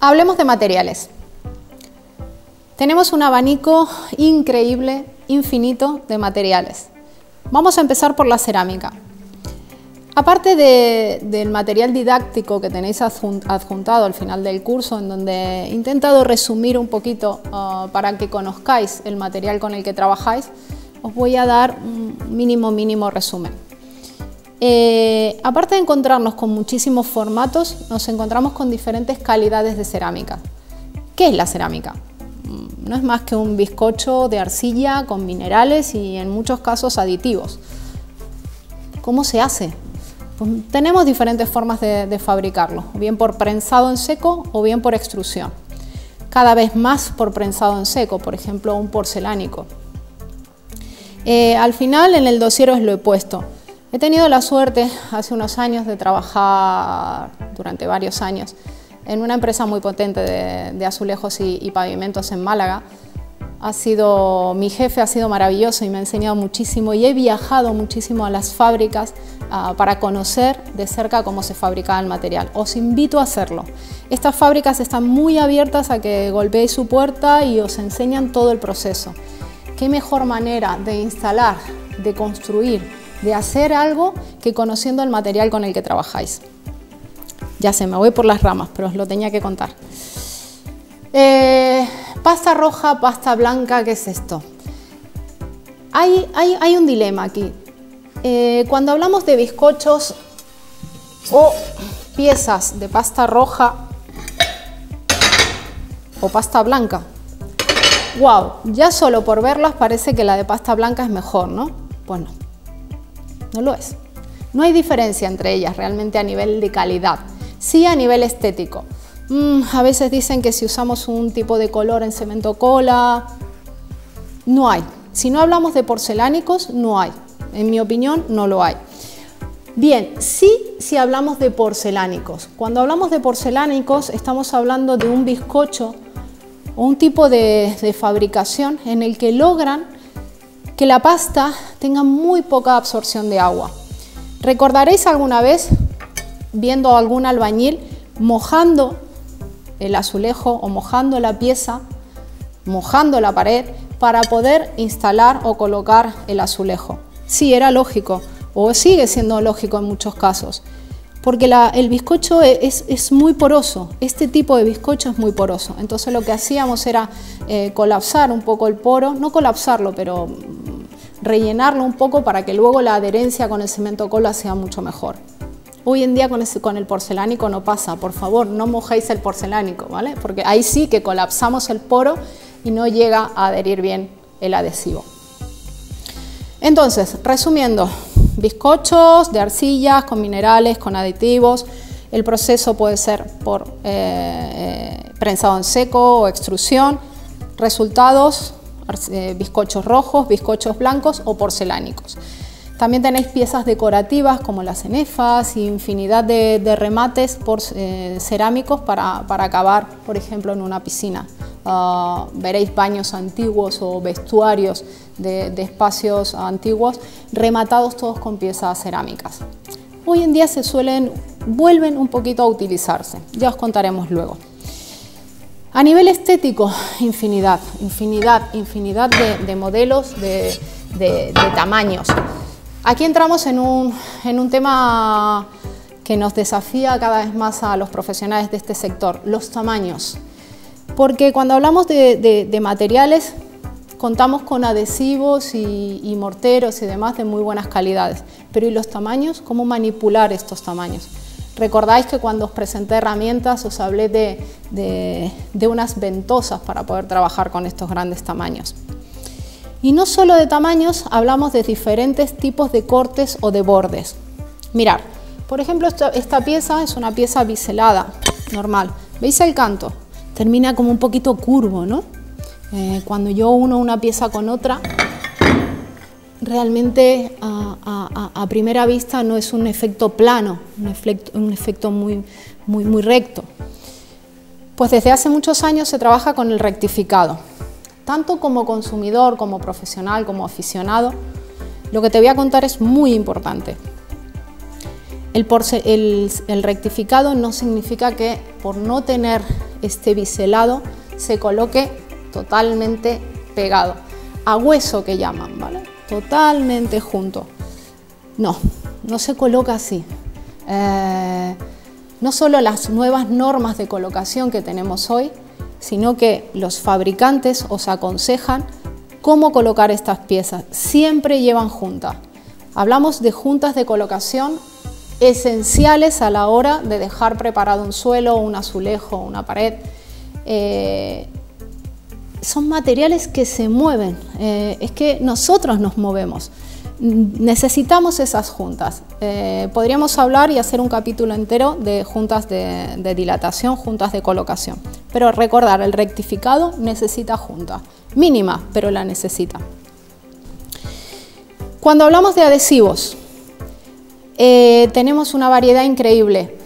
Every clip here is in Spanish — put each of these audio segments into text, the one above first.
Hablemos de materiales. Tenemos un abanico increíble, infinito de materiales. Vamos a empezar por la cerámica. Aparte del material didáctico que tenéis adjuntado al final del curso, en donde he intentado resumir un poquito para que conozcáis el material con el que trabajáis, os voy a dar un mínimo resumen. Aparte de encontrarnos con muchísimos formatos, nos encontramos con diferentes calidades de cerámica. ¿Qué es la cerámica? No es más que un bizcocho de arcilla con minerales y en muchos casos aditivos. ¿Cómo se hace? Pues tenemos diferentes formas de fabricarlo, o bien por prensado en seco o bien por extrusión. Cada vez más por prensado en seco, por ejemplo un porcelánico. Al final en el dossier os lo he puesto. He tenido la suerte hace unos años de trabajar durante varios años en una empresa muy potente de azulejos y pavimentos en Málaga. Mi jefe ha sido maravilloso y me ha enseñado muchísimo, y he viajado muchísimo a las fábricas para conocer de cerca cómo se fabricaba el material. Os invito a hacerlo. Estas fábricas están muy abiertas a que golpeéis su puerta y os enseñan todo el proceso. ¿Qué mejor manera de instalar, de construir, de hacer algo que conociendo el material con el que trabajáis? Ya sé, me voy por las ramas, pero os lo tenía que contar. Pasta roja, pasta blanca, ¿qué es esto? Hay un dilema aquí. Cuando hablamos de bizcochos o piezas de pasta roja o pasta blanca, wow, ya solo por verlas parece que la de pasta blanca es mejor, ¿no? Pues no, no lo es. No hay diferencia entre ellas realmente a nivel de calidad, sí a nivel estético. A veces dicen que si usamos un tipo de color en cemento cola, no hay. Si no hablamos de porcelánicos, no hay. En mi opinión, no lo hay. Bien, sí, si hablamos de porcelánicos. Cuando hablamos de porcelánicos, estamos hablando de un bizcocho o un tipo de fabricación en el que logran que la pasta tenga muy poca absorción de agua. ¿Recordaréis alguna vez, viendo a algún albañil, mojando el azulejo o mojando la pieza, mojando la pared para poder instalar o colocar el azulejo? Sí, era lógico, o sigue siendo lógico en muchos casos, porque el bizcocho es muy poroso. Este tipo de bizcocho es muy poroso. Entonces lo que hacíamos era colapsar un poco el poro, no colapsarlo, pero rellenarlo un poco para que luego la adherencia con el cemento cola sea mucho mejor. Hoy en día con el porcelánico no pasa. Por favor, no mojéis el porcelánico, ¿vale? Porque ahí sí que colapsamos el poro y no llega a adherir bien el adhesivo. Entonces, resumiendo, bizcochos de arcillas con minerales, con aditivos. El proceso puede ser por prensado en seco o extrusión. Resultados, bizcochos rojos, bizcochos blancos o porcelánicos. También tenéis piezas decorativas como las cenefas y infinidad de remates cerámicos para acabar, por ejemplo, en una piscina. Veréis baños antiguos o vestuarios de espacios antiguos rematados todos con piezas cerámicas. Hoy en día vuelven un poquito a utilizarse, ya os contaremos luego. A nivel estético, infinidad de modelos, de tamaños. Aquí entramos en un tema que nos desafía cada vez más a los profesionales de este sector, los tamaños. Porque cuando hablamos de materiales, contamos con adhesivos y morteros y demás de muy buenas calidades. Pero ¿y los tamaños? ¿Cómo manipular estos tamaños? Recordáis que cuando os presenté herramientas os hablé de unas ventosas para poder trabajar con estos grandes tamaños. Y no solo de tamaños, hablamos de diferentes tipos de cortes o de bordes. Mirad, por ejemplo, esta pieza es una pieza biselada, normal. ¿Veis el canto? Termina como un poquito curvo, ¿no? Cuando yo uno una pieza con otra, realmente a primera vista no es un efecto plano, un efecto muy recto. Pues desde hace muchos años se trabaja con el rectificado. Tanto como consumidor, como profesional, como aficionado, lo que te voy a contar es muy importante. El rectificado no significa que por no tener este biselado se coloque totalmente pegado, a hueso que llaman, ¿vale? Totalmente junto. No, no se coloca así. No solo las nuevas normas de colocación que tenemos hoy, sino que los fabricantes os aconsejan cómo colocar estas piezas. Siempre llevan juntas. Hablamos de juntas de colocación esenciales a la hora de dejar preparado un suelo, un azulejo, una pared. Son materiales que se mueven, es que nosotros nos movemos. Necesitamos esas juntas. Podríamos hablar y hacer un capítulo entero de juntas de dilatación, juntas de colocación. Pero recordar, el rectificado necesita junta, mínima, pero la necesita. Cuando hablamos de adhesivos, tenemos una variedad increíble.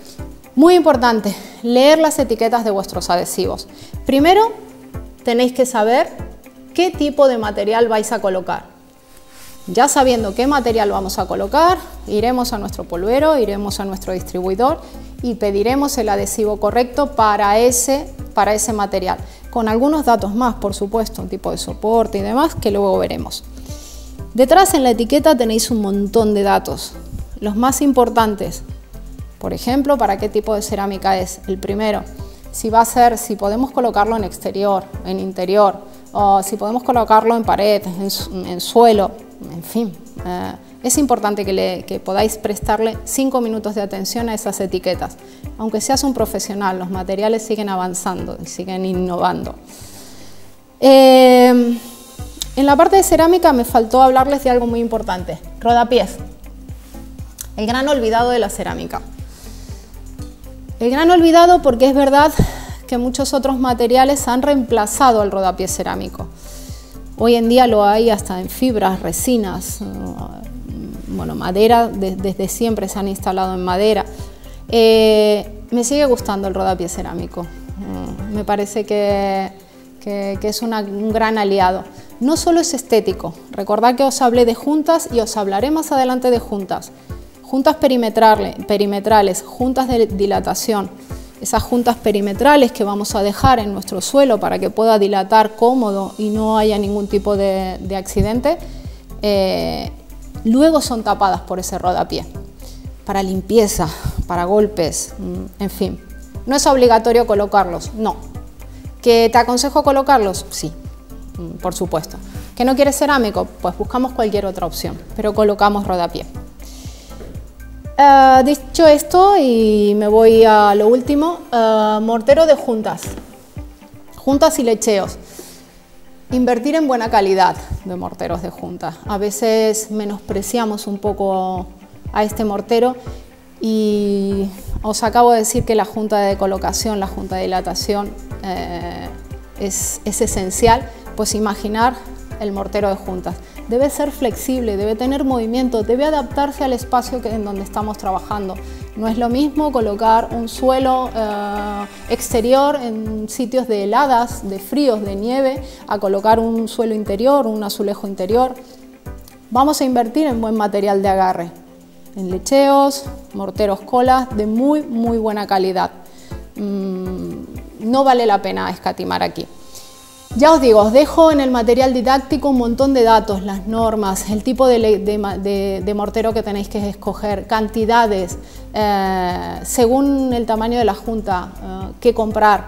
Muy importante, leer las etiquetas de vuestros adhesivos. Primero, tenéis que saber qué tipo de material vais a colocar. Ya sabiendo qué material vamos a colocar, iremos a nuestro polvero, iremos a nuestro distribuidor y pediremos el adhesivo correcto para ese material, con algunos datos más, por supuesto, un tipo de soporte y demás, que luego veremos. Detrás en la etiqueta tenéis un montón de datos, los más importantes. Por ejemplo, para qué tipo de cerámica es. El primero, si podemos colocarlo en exterior, en interior, o si podemos colocarlo en pared, en suelo, en fin. Es importante que podáis prestarle 5 minutos de atención a esas etiquetas. Aunque seas un profesional, los materiales siguen avanzando y siguen innovando. En la parte de cerámica me faltó hablarles de algo muy importante, rodapiés. El gran olvidado de la cerámica. El gran olvidado porque es verdad que muchos otros materiales han reemplazado al rodapié cerámico. Hoy en día lo hay hasta en fibras, resinas, bueno, madera, desde siempre se han instalado en madera. Me sigue gustando el rodapié cerámico, me parece que es un gran aliado. No solo es estético, recordad que os hablé de juntas y os hablaré más adelante de juntas. Juntas perimetrales, juntas de dilatación. Esas juntas perimetrales que vamos a dejar en nuestro suelo para que pueda dilatar cómodo y no haya ningún tipo de accidente, luego son tapadas por ese rodapié, para limpieza, para golpes, en fin. No es obligatorio colocarlos, no. ¿Que te aconsejo colocarlos? Sí, por supuesto. ¿Que no quieres cerámico? Pues buscamos cualquier otra opción, pero colocamos rodapié. Dicho esto, y me voy a lo último, mortero de juntas y lecheos. Invertir en buena calidad de morteros de juntas. A veces menospreciamos un poco a este mortero y os acabo de decir que la junta de colocación, la junta de dilatación es esencial, pues imaginar el mortero de juntas. Debe ser flexible, debe tener movimiento, debe adaptarse al espacio en donde estamos trabajando. No es lo mismo colocar un suelo exterior en sitios de heladas, de fríos, de nieve, a colocar un suelo interior, un azulejo interior. Vamos a invertir en buen material de agarre, en lecheos, morteros colas de muy buena calidad. No vale la pena escatimar aquí. Ya os digo, os dejo en el material didáctico un montón de datos, las normas, el tipo de mortero que tenéis que escoger, cantidades, según el tamaño de la junta, qué comprar.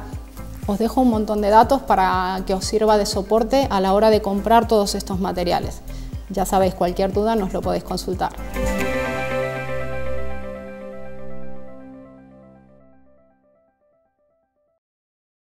Os dejo un montón de datos para que os sirva de soporte a la hora de comprar todos estos materiales. Ya sabéis, cualquier duda nos lo podéis consultar.